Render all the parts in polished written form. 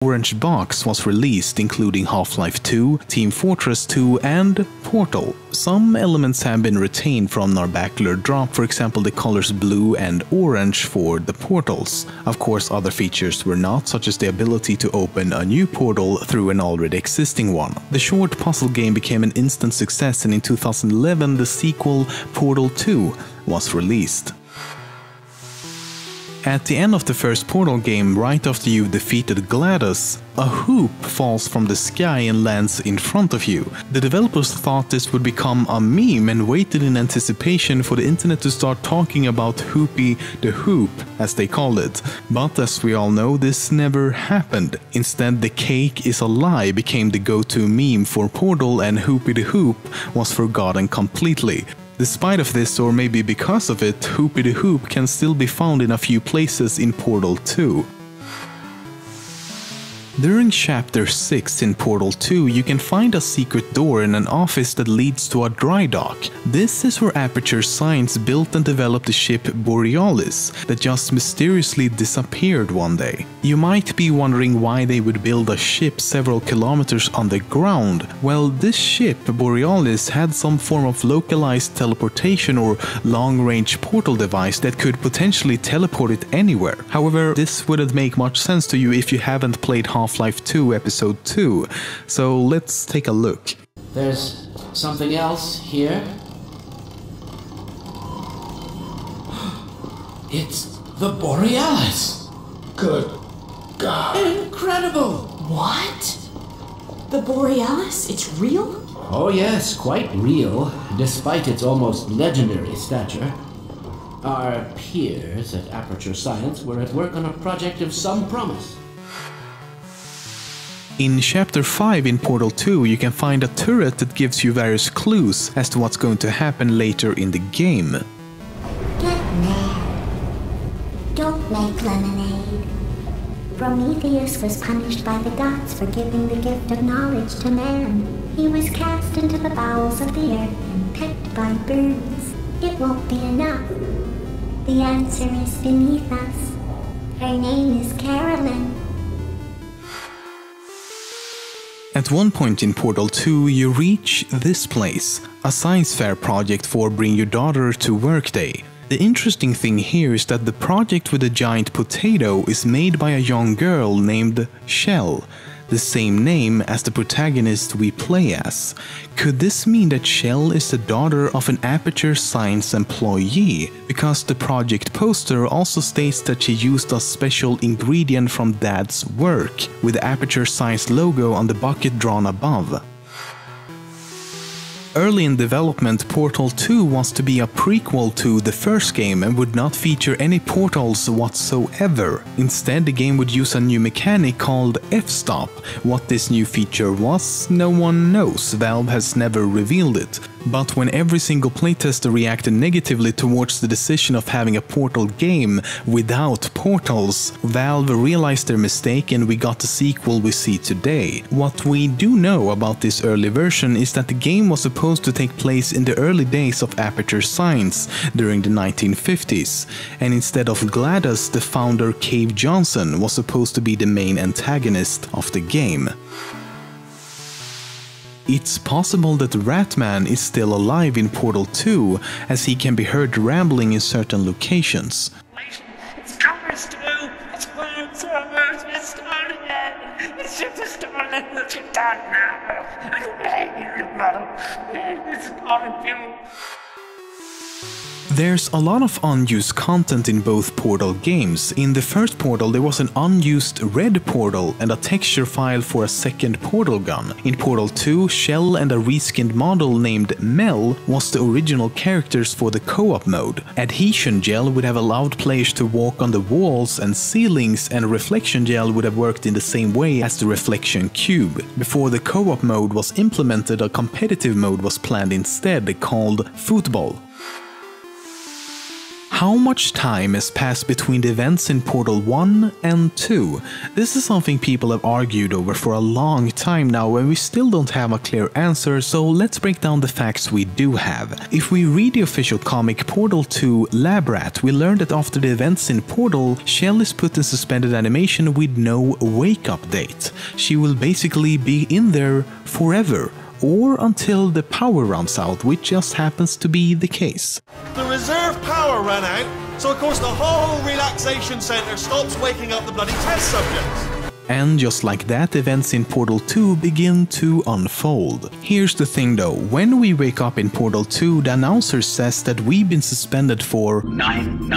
orange box was released, including Half-Life 2, Team Fortress 2 and Portal. Some elements have been retained from Narbacular Drop, for example the colors blue and orange for the portals. Of course other features were not, such as the ability to open a new portal through an already existing one. The short puzzle game became an instant success, and in 2011 the sequel Portal 2 was released. At the end of the first Portal game, right after you've defeated GLaDOS, a hoop falls from the sky and lands in front of you. The developers thought this would become a meme and waited in anticipation for the internet to start talking about Hoopy the Hoop, as they called it. But as we all know, this never happened. Instead, the cake is a lie became the go-to meme for Portal, and Hoopy the Hoop was forgotten completely. Despite of this, or maybe because of it, Hoopy the Hoop can still be found in a few places in Portal 2. During Chapter 6 in Portal 2, you can find a secret door in an office that leads to a dry dock. This is where Aperture Science built and developed the ship Borealis that just mysteriously disappeared one day. You might be wondering why they would build a ship several kilometers underground. Well, this ship, Borealis, had some form of localized teleportation or long-range portal device that could potentially teleport it anywhere. However, this wouldn't make much sense to you if you haven't played Half-Life 2 Episode 2, so let's take a look. There's something else here. It's the Borealis! Good God. Incredible! What? The Borealis? It's real? Oh yes, quite real, despite its almost legendary stature. Our peers at Aperture Science were at work on a project of some promise. In Chapter 5 in Portal 2, you can find a turret that gives you various clues as to what's going to happen later in the game. Get mad. Don't make lemonade. Prometheus was punished by the gods for giving the gift of knowledge to man. He was cast into the bowels of the earth and pecked by birds. It won't be enough. The answer is beneath us. Her name is Carolyn. At one point in Portal 2, you reach this place, a science fair project for Bring Your Daughter to Work Day. The interesting thing here is that the project with the giant potato is made by a young girl named Shell, the same name as the protagonist we play as. Could this mean that Shell is the daughter of an Aperture Science employee? Because the project poster also states that she used a special ingredient from Dad's work, with the Aperture Science logo on the bucket drawn above. Early in development, Portal 2 was to be a prequel to the first game and would not feature any portals whatsoever. Instead, the game would use a new mechanic called F-Stop. What this new feature was, no one knows. Valve has never revealed it. But when every single playtester reacted negatively towards the decision of having a Portal game without portals, Valve realized their mistake and we got the sequel we see today. What we do know about this early version is that the game was supposed to take place in the early days of Aperture Science during the 1950s, and instead of GLaDOS, the founder Cave Johnson was supposed to be the main antagonist of the game. It's possible that Ratman is still alive in Portal 2, as he can be heard rambling in certain locations. It's comers too! It's worms! It's starting! It's just starting! It's done now! It's calling you! There's a lot of unused content in both Portal games. In the first Portal there was an unused red portal and a texture file for a second portal gun. In Portal 2, Shell and a reskinned model named Mel was the original characters for the co-op mode. Adhesion gel would have allowed players to walk on the walls and ceilings, and reflection gel would have worked in the same way as the reflection cube. Before the co-op mode was implemented, a competitive mode was planned instead, called Football. How much time has passed between the events in Portal 1 and 2? This is something people have argued over for a long time now, and we still don't have a clear answer, so let's break down the facts we do have. If we read the official comic Portal 2 Lab Rat, we learn that after the events in Portal, Shell is put in suspended animation with no wake-up date. She will basically be in there forever, or until the power runs out, which just happens to be the case. The reserve power ran out, so of course the whole relaxation center stops waking up the bloody test subjects. And just like that, events in Portal 2 begin to unfold. Here's the thing though, when we wake up in Portal 2, the announcer says that we've been suspended for 9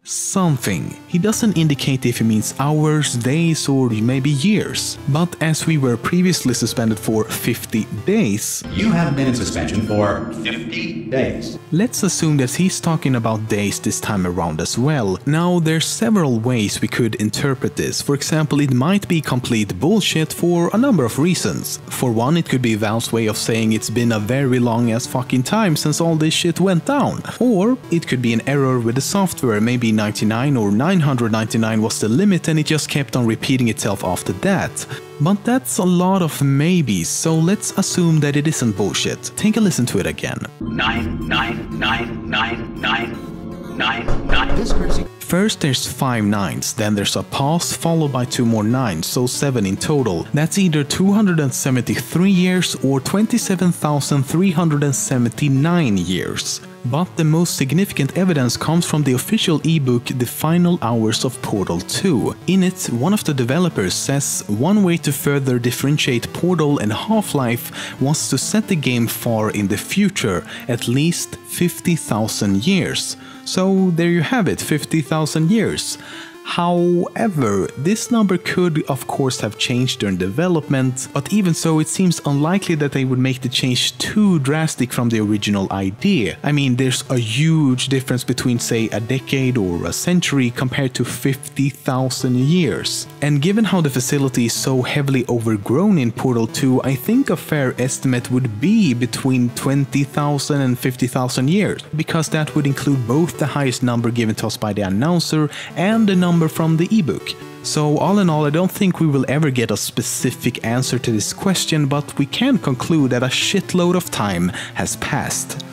something. He doesn't indicate if he means hours, days, or maybe years. But as we were previously suspended for 50 days... You have been in suspension for 50 days. Let's assume that he's talking about days this time around as well. Now, there's several ways we could interpret this. For example, it might be complete bullshit for a number of reasons. For one, it could be Valve's way of saying it's been a very long ass fucking time since all this shit went down. Or it could be an error with the software, maybe 99 or 999 was the limit and it just kept on repeating itself after that. But that's a lot of maybes, so let's assume that it isn't bullshit. Take a listen to it again. 9. This crazy. First there's 5 nines, then there's a pause followed by 2 more 9s, so 7 in total. That's either 273 years or 27,379 years. But the most significant evidence comes from the official ebook The Final Hours of Portal 2. In it, one of the developers says one way to further differentiate Portal and Half-Life was to set the game far in the future, at least 50,000 years. So there you have it, 50,000 years. However, this number could of course have changed during development, but even so it seems unlikely that they would make the change too drastic from the original idea. I mean, there's a huge difference between say a decade or a century compared to 50,000 years. And given how the facility is so heavily overgrown in Portal 2, I think a fair estimate would be between 20,000 and 50,000 years, because that would include both the highest number given to us by the announcer and the number from the ebook. So all in all, I don't think we will ever get a specific answer to this question, but we can conclude that a shitload of time has passed.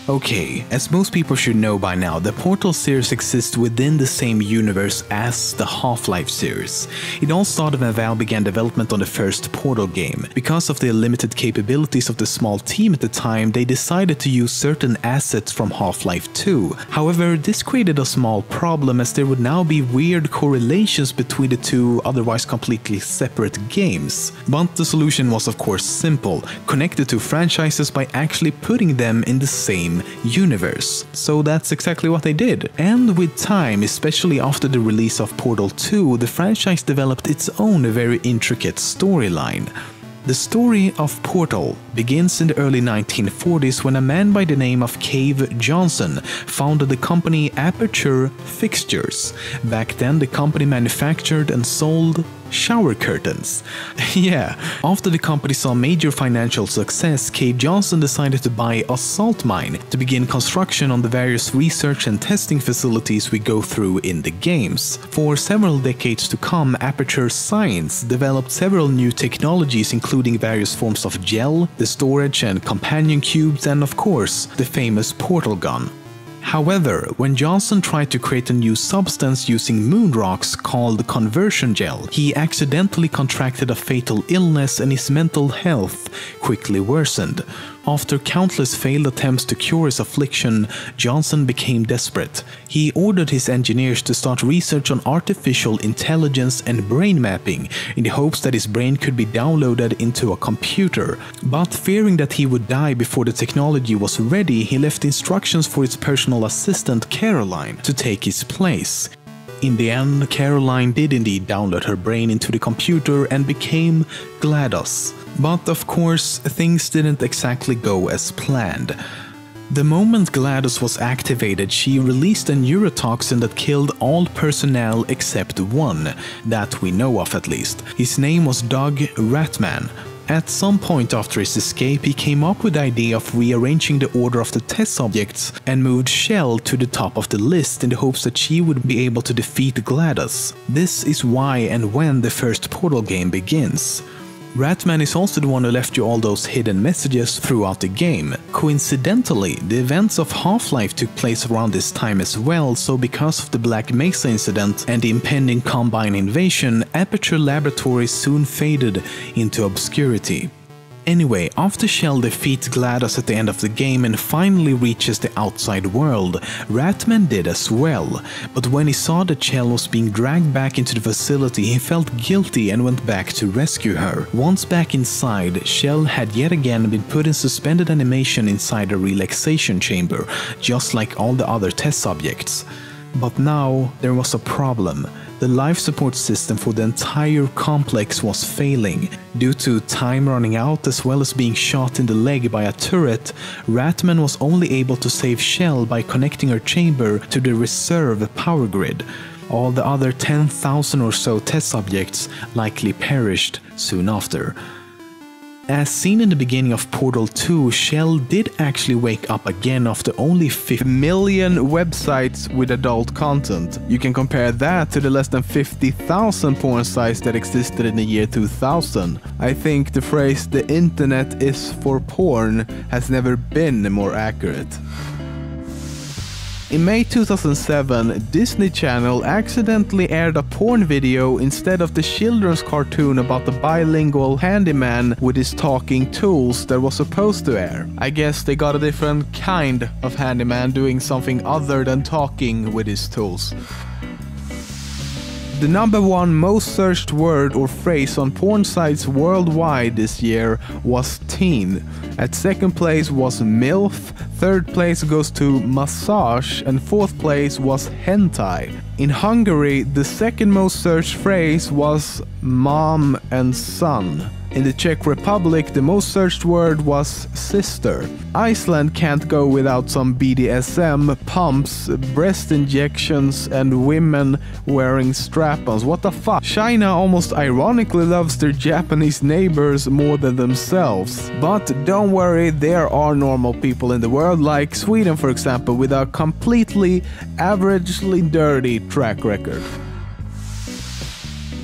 Okay, as most people should know by now, the Portal series exists within the same universe as the Half-Life series. It all started when Valve began development on the first Portal game. Because of the limited capabilities of the small team at the time, they decided to use certain assets from Half-Life 2. However, this created a small problem as there would now be weird correlations between the two otherwise completely separate games. But the solution was of course simple, connect the two franchises by actually putting them in the same universe. So that's exactly what they did. And with time, especially after the release of Portal 2, the franchise developed its own very intricate storyline. The story of Portal begins in the early 1940s when a man by the name of Cave Johnson founded the company Aperture Fixtures. Back then the company manufactured and sold shower curtains. Yeah, after the company saw major financial success, Cave Johnson decided to buy a salt mine to begin construction on the various research and testing facilities we go through in the games. For several decades to come, Aperture Science developed several new technologies including various forms of gel, the storage and companion cubes, and of course, the famous portal gun. However, when Johnson tried to create a new substance using moon rocks called conversion gel, he accidentally contracted a fatal illness and his mental health quickly worsened. After countless failed attempts to cure his affliction, Johnson became desperate. He ordered his engineers to start research on artificial intelligence and brain mapping in the hopes that his brain could be downloaded into a computer. But fearing that he would die before the technology was ready, he left instructions for his personal assistant Caroline to take his place. In the end, Caroline did indeed download her brain into the computer and became GLaDOS. But of course, things didn't exactly go as planned. The moment GLaDOS was activated, she released a neurotoxin that killed all personnel except one, that we know of at least. His name was Doug Ratman. At some point after his escape, he came up with the idea of rearranging the order of the test subjects and moved Shell to the top of the list in the hopes that she would be able to defeat GLaDOS. This is why and when the first Portal game begins. Ratman is also the one who left you all those hidden messages throughout the game. Coincidentally, the events of Half-Life took place around this time as well, so because of the Black Mesa incident and the impending Combine invasion, Aperture Laboratories soon faded into obscurity. Anyway, after Shell defeats GLaDOS at the end of the game and finally reaches the outside world, Ratman did as well. But when he saw that Shell was being dragged back into the facility, he felt guilty and went back to rescue her. Once back inside, Shell had yet again been put in suspended animation inside a relaxation chamber, just like all the other test subjects. But now there was a problem. The life support system for the entire complex was failing. Due to time running out as well as being shot in the leg by a turret, Ratman was only able to save Shell by connecting her chamber to the reserve power grid. All the other 10,000 or so test subjects likely perished soon after. As seen in the beginning of Portal 2, Shell did actually wake up again after only 50 million websites with adult content. You can compare that to the less than 50,000 porn sites that existed in the year 2000. I think the phrase "the internet is for porn" has never been more accurate. In May 2007, Disney Channel accidentally aired a porn video instead of the children's cartoon about the bilingual handyman with his talking tools that was supposed to air. I guess they got a different kind of handyman doing something other than talking with his tools. The #1 most searched word or phrase on porn sites worldwide this year was teen. At second place was MILF, third place goes to massage, and fourth place was hentai. In Hungary, the second most searched phrase was mom and son. In the Czech Republic, the most searched word was sister. Iceland can't go without some BDSM, pumps, breast injections, and women wearing strap-ons. What the fuck? China almost ironically loves their Japanese neighbors more than themselves. But don't worry, there are normal people in the world, like Sweden for example, with a completely averagely dirty track record.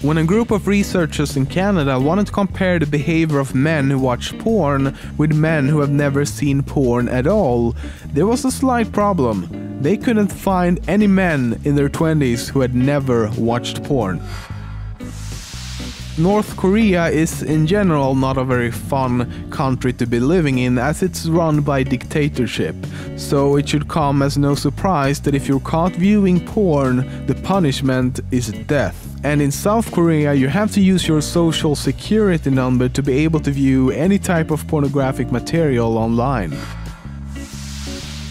When a group of researchers in Canada wanted to compare the behavior of men who watch porn with men who have never seen porn at all, there was a slight problem. They couldn't find any men in their 20s who had never watched porn. North Korea is in general not a very fun country to be living in, as it's run by dictatorship, so it should come as no surprise that if you're caught viewing porn, the punishment is death. And in South Korea you have to use your social security number to be able to view any type of pornographic material online.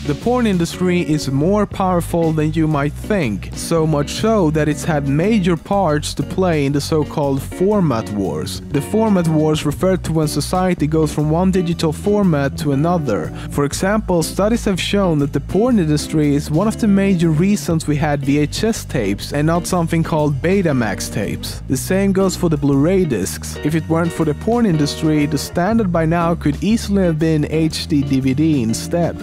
The porn industry is more powerful than you might think, so much so that it's had major parts to play in the so-called format wars. The format wars refer to when society goes from one digital format to another. For example, studies have shown that the porn industry is one of the major reasons we had VHS tapes and not something called Betamax tapes. The same goes for the Blu-ray discs. If it weren't for the porn industry, the standard by now could easily have been HD DVD instead.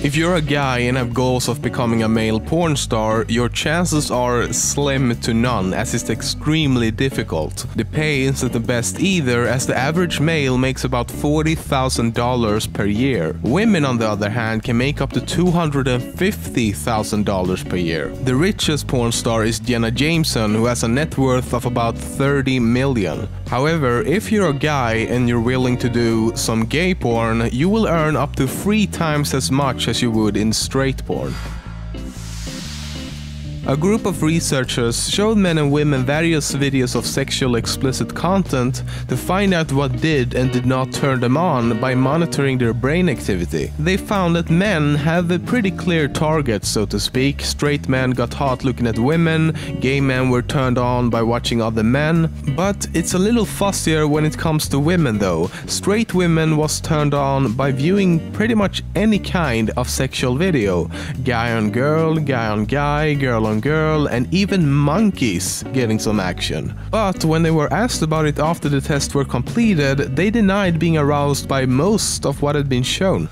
If you're a guy and have goals of becoming a male porn star, your chances are slim to none, as it's extremely difficult. The pay isn't the best either, as the average male makes about $40,000 per year. Women, on the other hand, can make up to $250,000 per year. The richest porn star is Jenna Jameson, who has a net worth of about $30 million. However, if you're a guy and you're willing to do some gay porn, you will earn up to 3 times as much as you would in straight porn. A group of researchers showed men and women various videos of sexual explicit content to find out what did and did not turn them on by monitoring their brain activity. They found that men have a pretty clear target, so to speak. Straight men got hot looking at women, gay men were turned on by watching other men, but it's a little fussier when it comes to women though. Straight women was turned on by viewing pretty much any kind of sexual video. Guy on girl, guy on guy, girl on young girl, and even monkeys getting some action. But when they were asked about it after the tests were completed, they denied being aroused by most of what had been shown.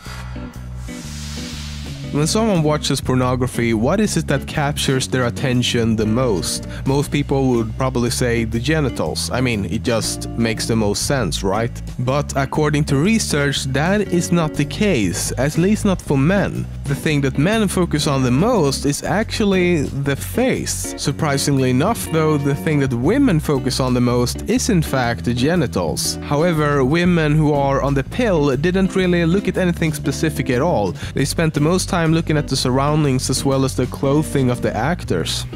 When someone watches pornography, what is it that captures their attention the most? Most people would probably say the genitals. I mean, it just makes the most sense, right? But according to research, that is not the case, at least not for men. The thing that men focus on the most is actually the face. Surprisingly enough though, the thing that women focus on the most is in fact the genitals. However, women who are on the pill didn't really look at anything specific at all. They spent the most time looking at the surroundings as well as the clothing of the actors.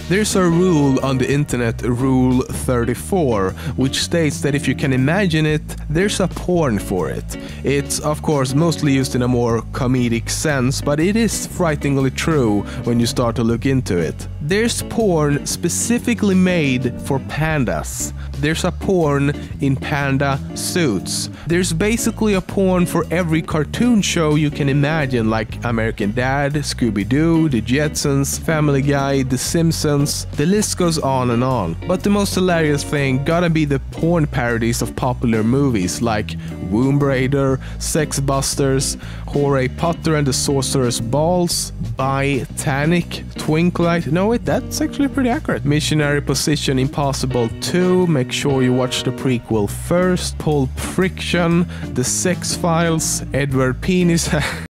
There's a rule on the internet, Rule 34, which states that if you can imagine it, there's a porn for it. It's, of course, mostly used in a more comedic sense, but it is frighteningly true when you start to look into it. There's porn specifically made for pandas. There's a porn in panda suits. There's basically a porn for every cartoon show you can imagine, like American Dad, Scooby-Doo, The Jetsons, Family Guy, The Simpsons. The list goes on and on. But the most hilarious thing gotta be the porn parodies of popular movies like Womb Raider, Sex Busters, Harry Potter and the Sorcerer's Balls, Titanic, Twinklight. No wait, that's actually pretty accurate. Missionary Position Impossible 2, make sure you watch the prequel first. Pulp Friction, The Sex Files, Edward Penis.